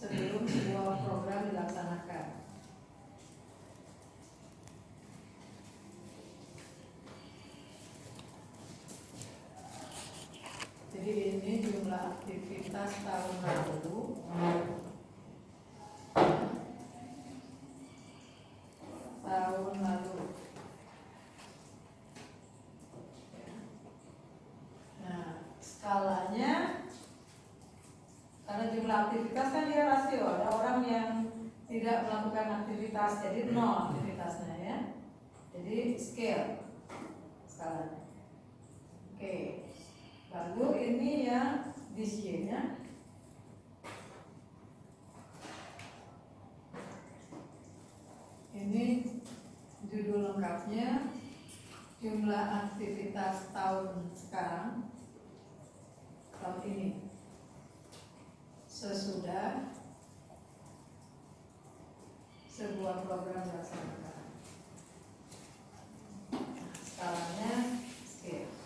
sebelum sebuah program dilaksanakan. Jadi ini jumlah aktivitas tahun lalu. Tahun lalu. Nah, skalanya karena jumlah aktivitas kan dia rasio, ada orang yang tidak melakukan aktivitas, jadi 0 aktivitasnya ya. Jadi scale skalanya. Oke. Lalu ini yang this year-nya. Ini judul lengkapnya jumlah aktivitas tahun sekarang, tahun ini, sesudah sebuah program dilaksanakan. Skalanya scale.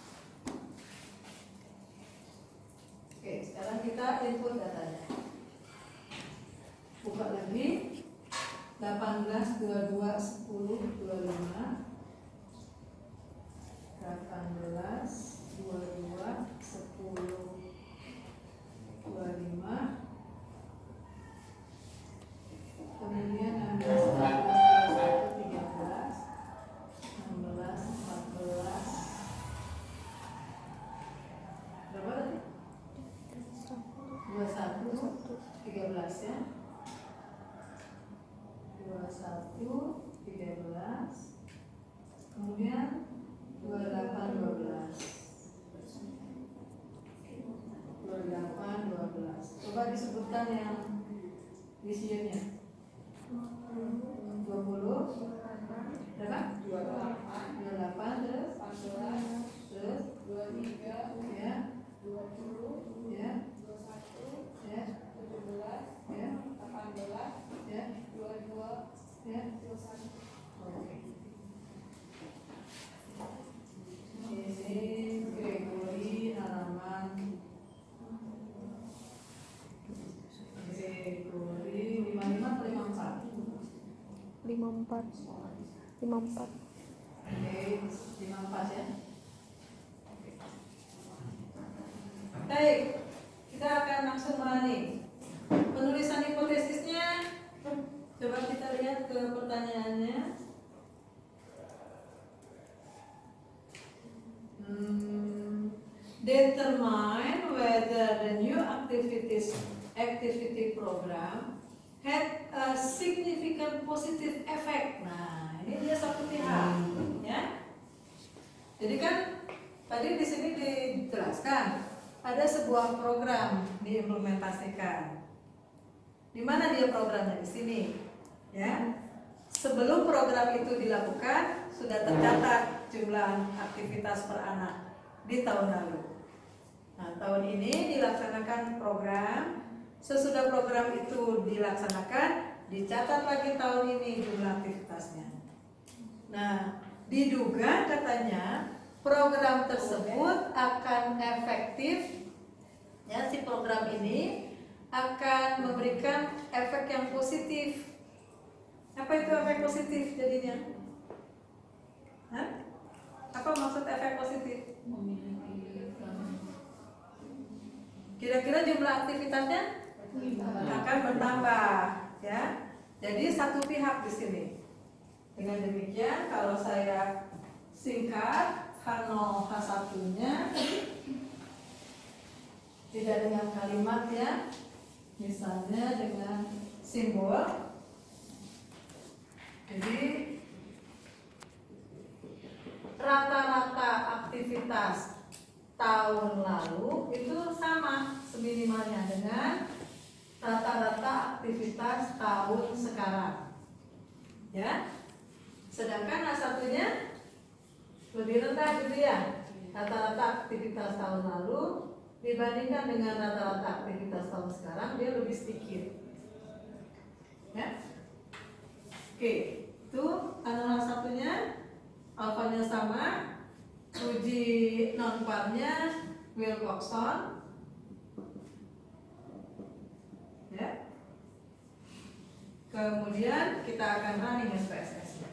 Oke, sekarang kita input datanya. Buka lagi 18, 22, 10, 25. 18, 22, 10, 25. Kemudian 16, 17, 13, 16, 14. Berapa tadi? 21, 13 ya. 21, 13. Kemudian 28, 12. 28, 12. Coba disebutkan yang isinya. 20. Berapa? 28 terus 14 terus 23 ya. 20 ya. 21 ya. 17 ya. 18 ya. 22 ya. 21. Oke. Ini Gregory halaman Gregory 55 atau 54? 54. Oke, 54 ya. Baik, kita akan langsung mulai. Penulisan hipotesisnya, coba kita lihat ke pertanyaannya. Determine whether the new activity program had a significant positive effect. Nah, ini dia satu pihak, ya. Jadi kan tadi di sini dijelaskan ada sebuah program diimplementasikan. Di mana dia programnya di sini, ya. Sebelum program itu dilakukan sudah tercatat jumlah aktivitas per anak di tahun lalu. Nah, tahun ini dilaksanakan program. Sesudah program itu dilaksanakan, dicatat lagi tahun ini jumlah aktivitasnya. Nah, diduga katanya program tersebut akan efektif, ya, si program ini akan memberikan efek yang positif. Apa itu efek positif jadinya? Hah? Apa maksud efek positif? Kira-kira jumlah aktivitasnya akan bertambah, ya. Jadi satu pihak di sini. Dengan demikian, kalau saya singkat H0 H1-nya tidak dengan kalimat ya, misalnya dengan simbol. Jadi rata-rata aktivitas tahun lalu itu sama seminimalnya dengan rata-rata aktivitas tahun sekarang, ya. Sedangkan satunya lebih rendah gitu ya, rata-rata aktivitas tahun lalu dibandingkan dengan rata-rata aktivitas tahun sekarang dia lebih sedikit, ya. Oke, itu analog satunya alfanya sama, uji non-parnya Wilcoxon, ya. Kemudian kita akan running SPSS-nya.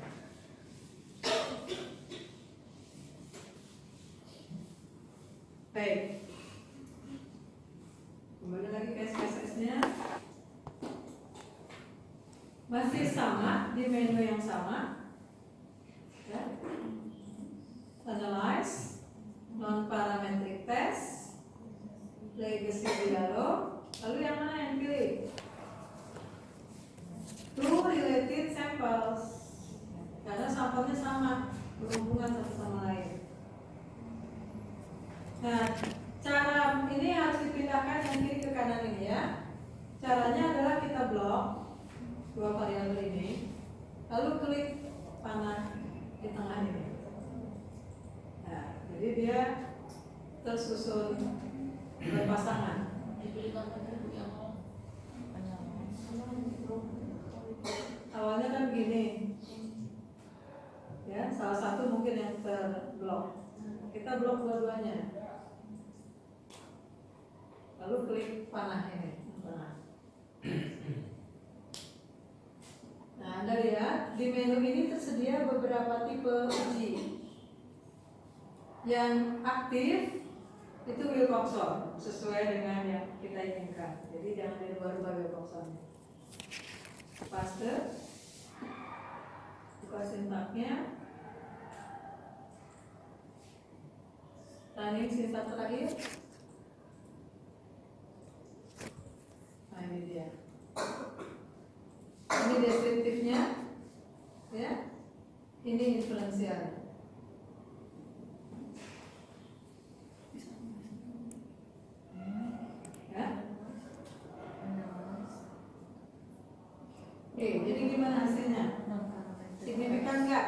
Baik. Kembali lagi ke SPSS-nya. Masih sama di menu yang sama. Ya. Analyze, non-parametric test, legacy dialog. Lalu yang mana yang pilih? Two related samples. Karena sampelnya sama, berhubungan satu sama lain. Nah, cara ini harus dipindahkan yang kiri ke kanan ini ya. Caranya adalah kita blok dua variabel ini, lalu klik panah di tengah ini. Nah, jadi dia tersusun berpasangan. Awalnya kan begini, ya salah satu mungkin yang terblok. Kita blok dua-duanya, lalu klik panah ini. Nah, Anda lihat di menu ini tersedia beberapa tipe uji. Yang aktif itu Wilcoxon sesuai dengan yang kita inginkan. Jadi jangan dirubah-rubah Wilcoxonnya. Paste, buka sintaknya, running sintak terakhir. Nah ini dia. Ini deskriptifnya, ya. Ini inferensial. Ya. Oke, jadi gimana hasilnya? Signifikan nggak?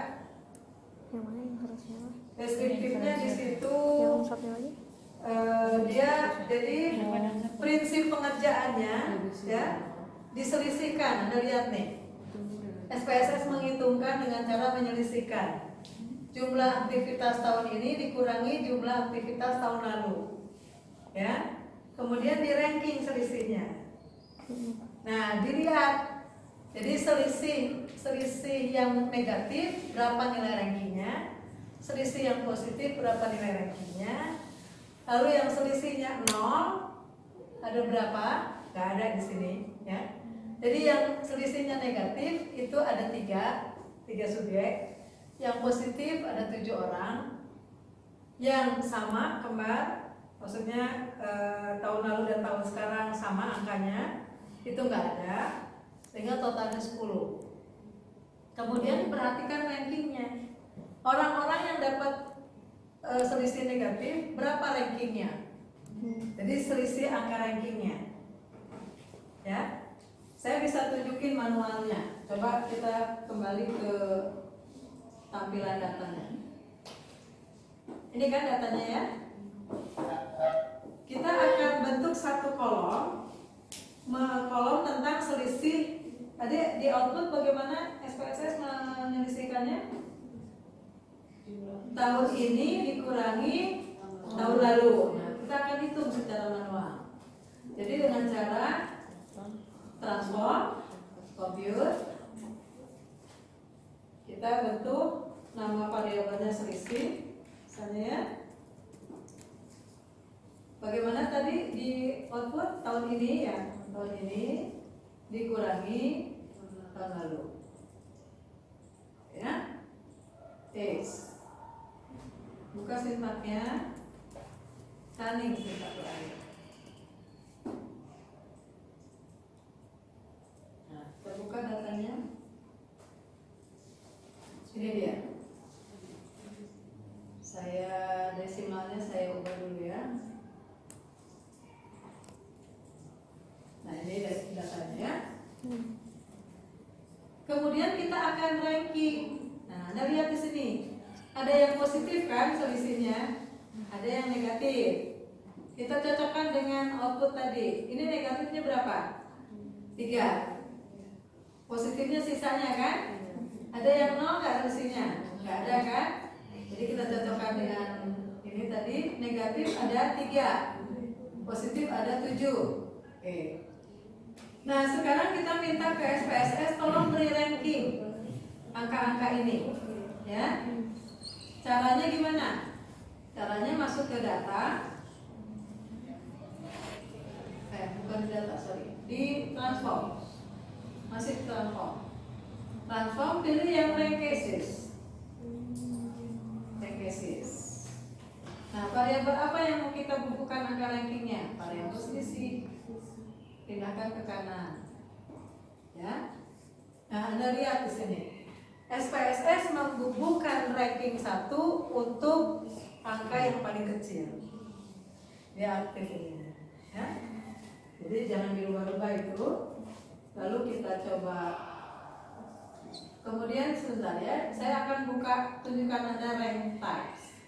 Yang mana yang harusnya? Deskriptifnya di situ. Yang satu lagi? Dia jadi prinsip pengerjaannya ya diselisihkan. Anda lihat nih, SPSS menghitungkan dengan cara menyelisihkan jumlah aktivitas tahun ini dikurangi jumlah aktivitas tahun lalu, ya. Kemudian di ranking selisihnya. Nah, dilihat. Jadi selisih yang negatif berapa nilai rankingnya, selisih yang positif berapa nilai rankingnya, lalu yang selisihnya 0 ada berapa? Gak ada di sini, ya. Jadi yang selisihnya negatif itu ada tiga subjek, yang positif ada 7 orang, yang sama kembar, maksudnya tahun lalu dan tahun sekarang sama angkanya, itu nggak ada. Sehingga totalnya 10. Kemudian perhatikan rankingnya. Orang-orang yang dapat selisih negatif, berapa rankingnya? Jadi selisih angka rankingnya. Ya, saya bisa tunjukin manualnya. Coba kita kembali ke tampilan datanya. Ini kan datanya ya. Kita akan bentuk satu kolom tentang selisih. Tadi di output bagaimana SPSS menyelisihkannya? Tahun ini dikurangi tahun lalu. Nah, kita akan hitung secara manual. Jadi dengan cara transform, compute, kita bentuk nama variabelnya selisih, misalnya ya. Bagaimana tadi di output tahun ini ya, tahun ini dikurangi tahun lalu, ya. X. Buka sintaknya, running sintak terakhir. Nah, terbuka datanya. Ini dia. Saya desimalnya saya ubah dulu ya. Nah, ini datanya. Kemudian kita akan ranking. Nah, Anda lihat di sini. Ada yang positif kan selisihnya, ada yang negatif. Kita cocokkan dengan output tadi. Ini negatifnya berapa? 3. Positifnya sisanya kan? Ada yang 0 nggak selisihnya? Nggak ada kan? Jadi kita cocokkan dengan ini tadi. Negatif ada 3, positif ada 7. Oke. Nah, sekarang kita minta ke SPSS tolong beri ranking angka-angka ini, ya. Caranya gimana? Caranya masuk ke data, bukan di data, sorry, di transform, masih di transform. Transform pilih yang rank cases. Rank cases. Nah, variabel apa yang mau kita bukukan angka rankingnya? Variabel selisih. Pindahkan ke kanan, ya. Nah, Anda lihat di sini. SPSS membubuhkan ranking 1 untuk angka yang paling kecil. Dia aktif ini, ya. Jadi jangan dirubah-rubah itu. Lalu kita coba. Kemudian sebentar ya, saya akan buka tunjukkan Anda rank types.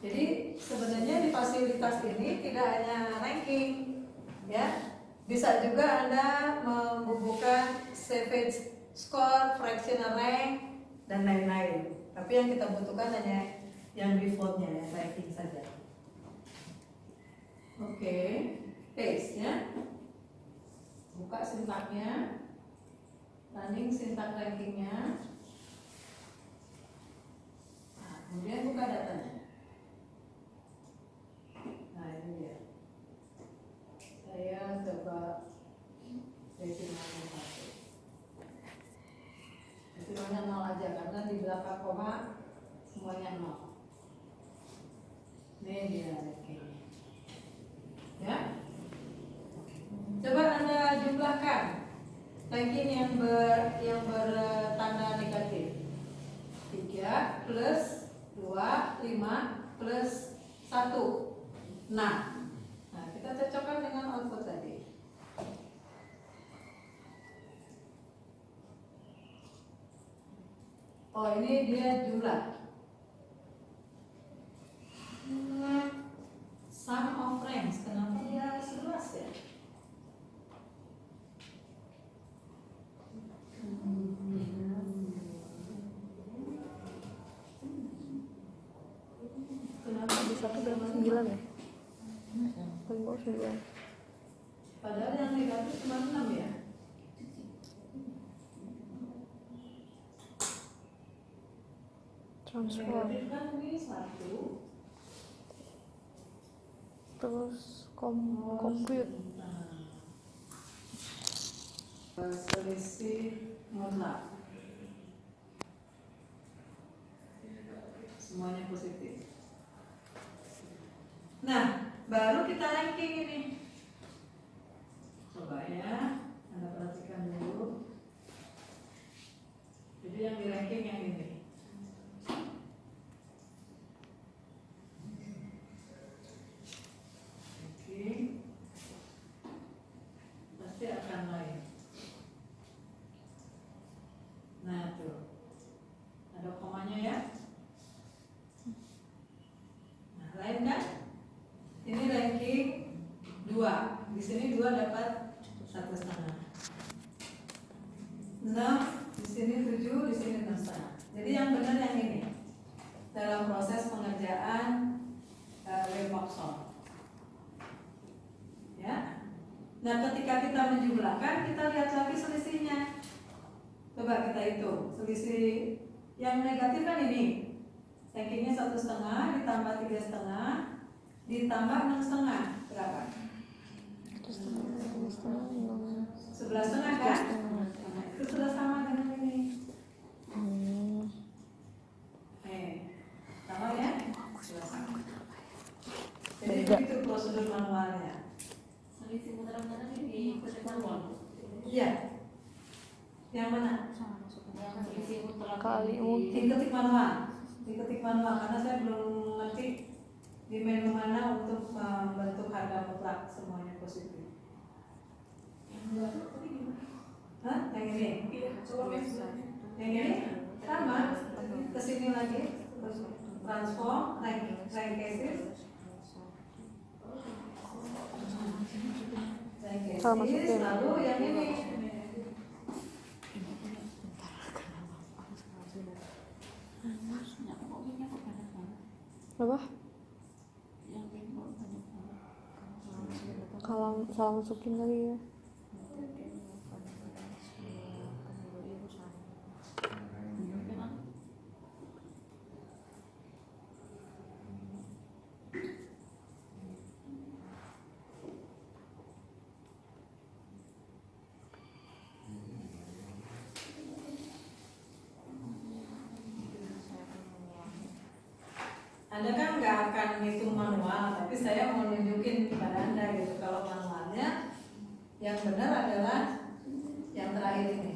Jadi sebenarnya di fasilitas ini tidak hanya ranking, ya. Bisa juga Anda membubuhkan savage score, fractional rank, dan lain-lain. Tapi yang kita butuhkan hanya yang defaultnya, ya, ranking saja. Oke, paste ya. Buka sintaknya, running sintak rankingnya. Nah, kemudian buka datanya. Nah, ini dia. Saya coba desimalnya 1. Desimalnya 0 aja karena di belakang koma semuanya 0. Ini dia ranking. Ya. Coba Anda jumlahkan ranking yang bertanda negatif. 3 plus 2, 5 plus 1. Nah, kita cocokkan dengan output tadi. Oh, ini dia jumlah. Sum of ranks. Kenapa dia 11 ya? Kenapa Di satu berapa? 9 ya? Paling bawah 9. Padahal yang negatif cuma 6 ya? Transform. Negatif kan ini 1. Terus compute. Selisih mutlak. Semuanya positif. Nah, baru kita ranking ini. Coba ya, Anda perhatikan dulu. Jadi yang di ranking yang ini. Oke. Pasti akan lain. Nah, tuh. Ada komanya ya. Nah, lain kan? Ini ranking 2. Di sini 2 dapat 1,5. 6, di sini 7, di sini 6,5. Jadi yang benar yang ini. Dalam proses pengerjaan Wilcoxon. Ya. Nah, ketika kita menjumlahkan, kita lihat lagi selisihnya. Coba kita hitung. Selisih yang negatif kan ini. Rankingnya 1,5 ditambah 3,5 ditambah 6,5 berapa? 11,5 kan? Itu sudah sama dengan ini. Sama ya? Sudah sama. Jadi itu prosedur manualnya. Selisih muter-muter ini di manual. Iya. Yang mana? Yang selisih muter Kali Diketik manual. Diketik manual karena saya belum ngerti di menu mana untuk membentuk harga mutlak semuanya positif. Hah? Yang ini? Yang ini? Sama. Kesini lagi. Terus transform, rank cases. Salah masukin. Lalu yang ini. Apa? Kalau salah masukin kali ya. Anda kan nggak akan ngitung manual, tapi saya mau nunjukin kepada Anda gitu. Kalau manualnya yang benar adalah yang terakhir ini.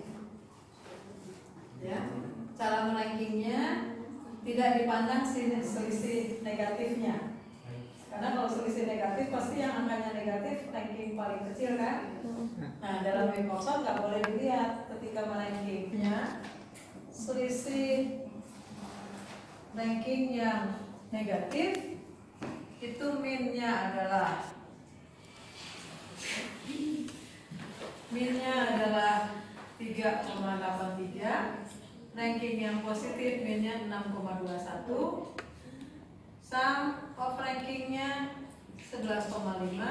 Ya, cara merankingnya tidak dipandang selisih negatifnya. Karena kalau selisih negatif pasti yang angkanya negatif ranking paling kecil kan. Nah dalam Microsoft nggak boleh dilihat ketika merankingnya selisih ranking yang negatif itu minnya adalah 3,83, ranking yang positif minnya 6,21, sum of rankingnya 11,5,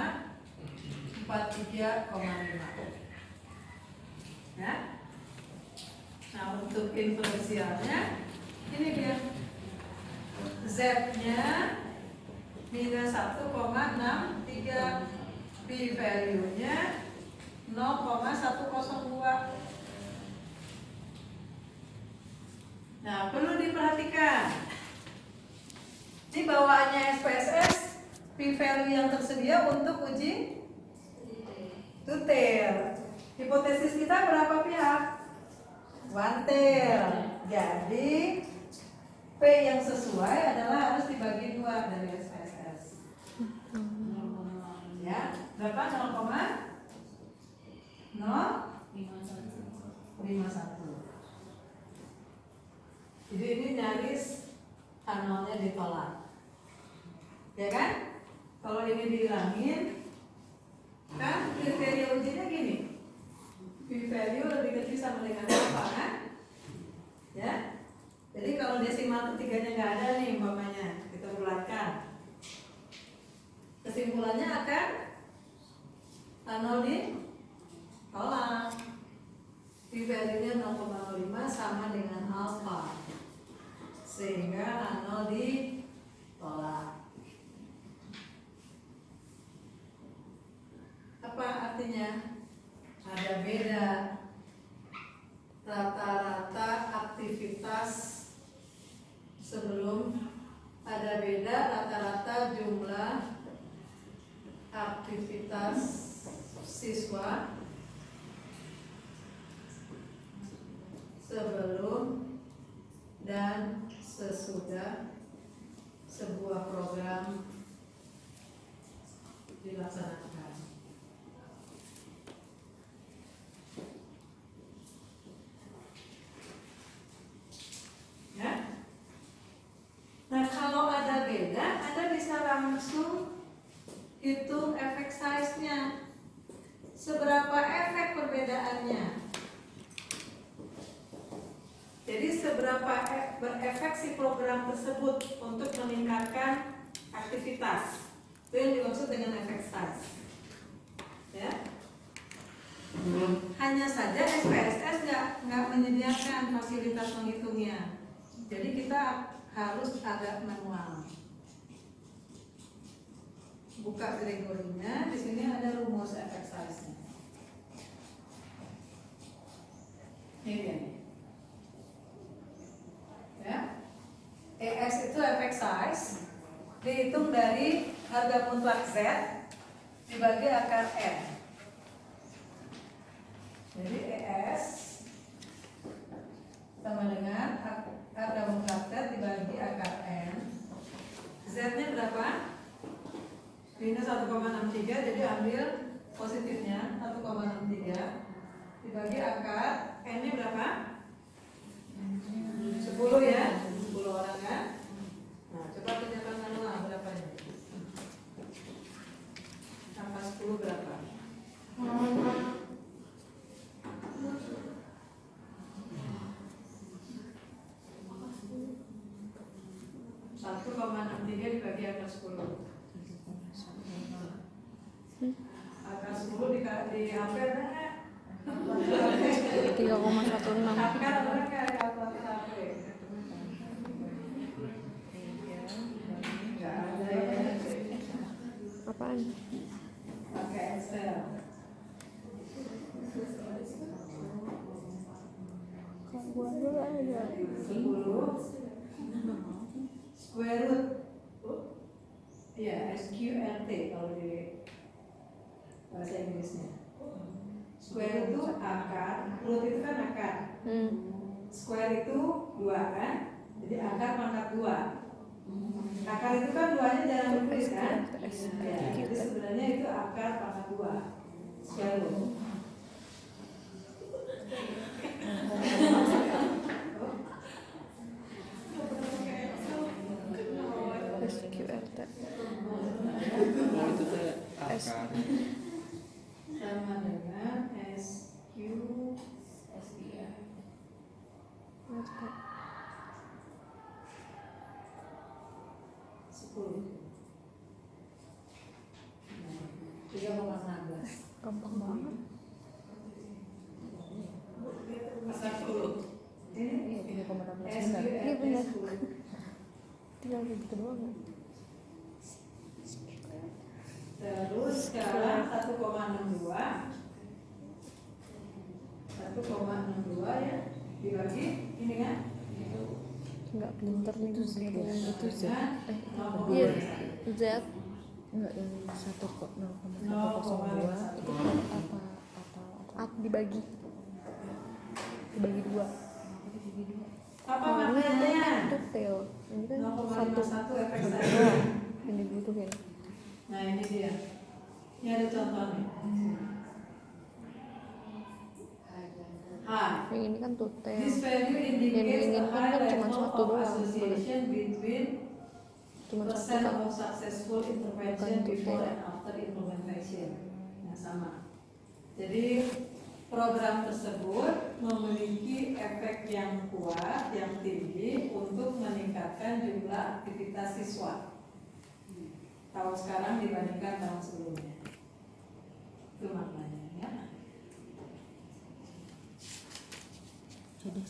43,5. Ya. Nah untuk influensialnya ini dia, Z-nya minus 1,63, p-value-nya 0,102. Nah perlu diperhatikan, ini bawaannya SPSS, p-value yang tersedia untuk uji two-tail. Hipotesis kita berapa pihak? One tail. Jadi P yang sesuai adalah harus dibagi 2 dari SPSS. Ya, berapa? 0,051. Jadi ini nyaris kanalnya ditolak. Ya kan? Kalau ini dihilangin, kan kriteria ujinya gini. P-value lebih kecil sama dengan apa kan? Ya. Jadi kalau desimal ketiganya nggak ada nih umpamanya, kita bulatkan. Kesimpulannya akan ditolak. P-value-nya 0,05 sama dengan alpha. Sehingga 0 ditolak. Apa artinya? Ada beda rata-rata aktivitas sebelum, ada beda rata-rata jumlah aktivitas siswa sebelum dan sesudah sebuah program dilaksanakan. Ya. Nah kalau ada beda, Anda bisa langsung hitung efek size-nya. Seberapa efek perbedaannya? Jadi seberapa berefek si program tersebut untuk meningkatkan aktivitas. Itu yang dimaksud dengan efek size. Ya. Hanya saja SPSS nggak menyediakan fasilitas menghitungnya. Jadi kita harus agak manual. Buka Gregorinya, di sini ada rumus efek size-nya. Ini dia. Ya. ES itu efek size dihitung dari harga mutlak Z dibagi akar N. Jadi ES sama dengan harga mutlak Z dibagi akar N. Z-nya berapa? Minus 1,63, jadi ambil positifnya 1,63 dibagi akar N-nya berapa? 10 ya, 10 orang kan? Nah, coba kerjakan manual berapa ini? Angka 10 berapa? 1,63 dibagi akar 10. Akar 10 di ampere enggak? 3,16. Akar ada enggak di ampere? Enggak ada ya. Apaan? Pakai Excel. Kok gua dulu aja. 10 square root SQRT kalau di bahasa Inggrisnya. Square itu akar, root itu kan akar. Square itu 2 kan, jadi akar pangkat 2. Akar itu kan 2-nya jarang ditulis kan? Ya, jadi sebenarnya itu akar pangkat 2. Square root. SQRT. Oh itu tuh akar. Sama dengan SQ SPR. 10. 3,16. Gampang banget. Akar 10. Ini Iya, 3,16 benar. Iya benar. Tinggal gitu doang. Terus sekarang 1,62 ya dibagi ini kan Enggak pinter nih itu Z. Iya, Z. Enggak yang 1,002 itu apa dibagi 2. apa Ini maknanya? kan detail. Ini kan 0,51 efek satu saja. doang yang dibutuhin. Nah ini dia, ini ada contohnya. Hi. Yang ini kan detail. This value Yang indicates a diinginkan high kan cuma level satu of doang. association between Cuma satu percent kan. of successful intervention Bukan before detail. and after implementation. Yang sama. Jadi program tersebut memiliki efek yang kuat, yang tinggi untuk meningkatkan jumlah aktivitas siswa tahun sekarang dibandingkan tahun sebelumnya. Itu maknanya ya. Jadi